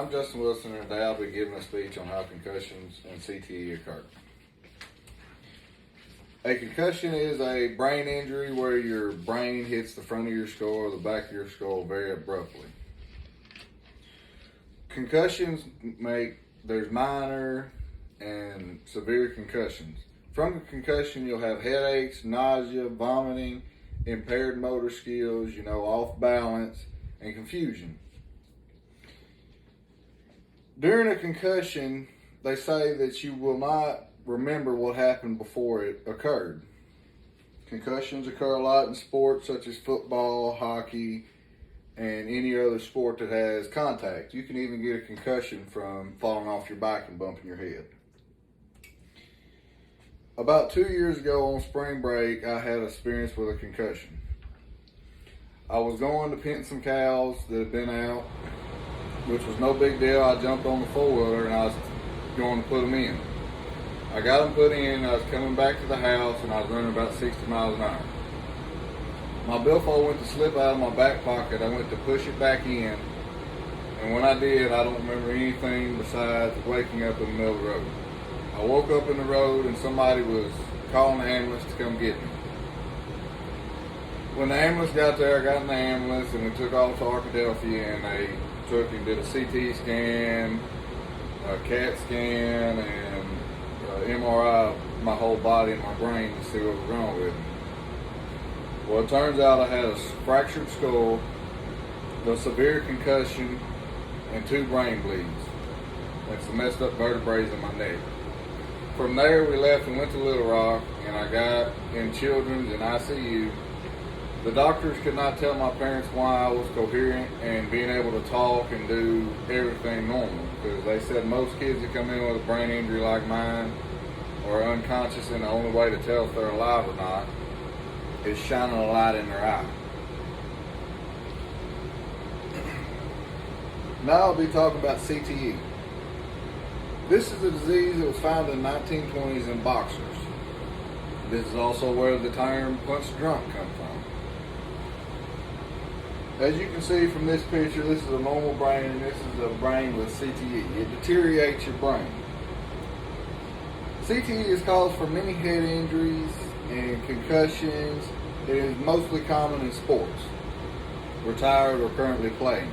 I'm Justin Wilson, and today I'll be giving a speech on how concussions and CTE occur. A concussion is a brain injury where your brain hits the front of your skull or the back of your skull very abruptly. Concussions there's minor and severe concussions. From a concussion, you'll have headaches, nausea, vomiting, impaired motor skills, off balance, and confusion. During a concussion, they say that you will not remember what happened before it occurred. Concussions occur a lot in sports such as football, hockey, and any other sport that has contact. You can even get a concussion from falling off your bike and bumping your head. About 2 years ago on spring break, I had experience with a concussion. I was going to pen some cows that had been out, which was no big deal. I jumped on the four-wheeler and I was going to put them in. I got them put in, I was coming back to the house, and I was running about 60 miles an hour. My billfold went to slip out of my back pocket. I went to push it back in, and when I did, I don't remember anything besides waking up in the middle of the road. I woke up in the road and somebody was calling the ambulance to come get me. When the ambulance got there, I got in the ambulance and we took off to Arkadelphia, and they took and did a CT scan, a CAT scan, and MRI of my whole body and my brain to see what was wrong with me. Well, it turns out I had a fractured skull, a severe concussion, and 2 brain bleeds. And some messed up vertebrae in my neck. From there, we left and went to Little Rock, and I got in children's and ICU. The doctors could not tell my parents why I was coherent and being able to talk and do everything normal, because they said most kids that come in with a brain injury like mine are unconscious, and the only way to tell if they're alive or not is shining a light in their eye. Now I'll be talking about CTE. This is a disease that was found in the 1920s in boxers. This is also where the term punch drunk comes from. As you can see from this picture, this is a normal brain and this is a brain with CTE. It deteriorates your brain. CTE is caused from many head injuries and concussions. It is mostly common in sports, retired or currently playing.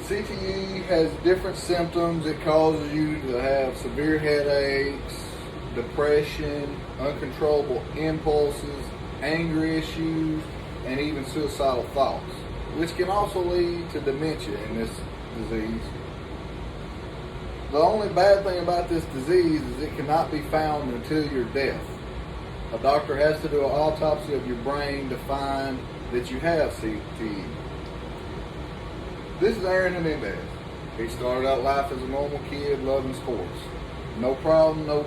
CTE has different symptoms. It causes you to have severe headaches, depression, uncontrollable impulses, anger issues, and even suicidal thoughts, which can also lead to dementia in this disease. The only bad thing about this disease is it cannot be found until your death. A doctor has to do an autopsy of your brain to find that you have CTE. This is Aaron Hernandez. He started out life as a normal kid, loving sports. No problem, no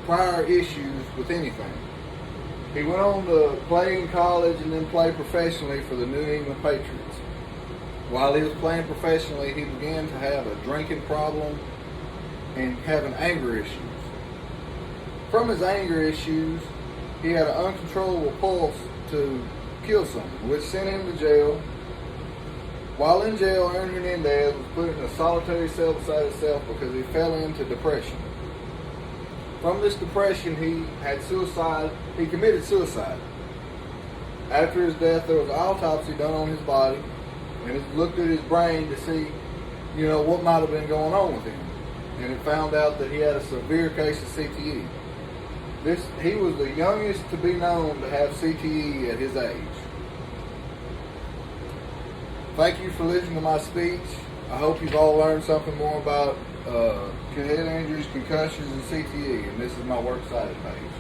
prior issues with anything. He went on to play in college and then play professionally for the New England Patriots. While he was playing professionally, he began to have a drinking problem and having anger issues. From his anger issues, he had an uncontrollable pulse to kill someone, which sent him to jail. While in jail, Aaron Hernandez was put in a solitary cell beside himself because he fell into depression. From this depression, he committed suicide. After his death, there was an autopsy done on his body, and it looked at his brain to see, what might have been going on with him. And it found out that he had a severe case of CTE. He was the youngest to be known to have CTE at his age. Thank you for listening to my speech. I hope you've all learned something more about head injuries, concussions, and CTE, and this is my works cited page.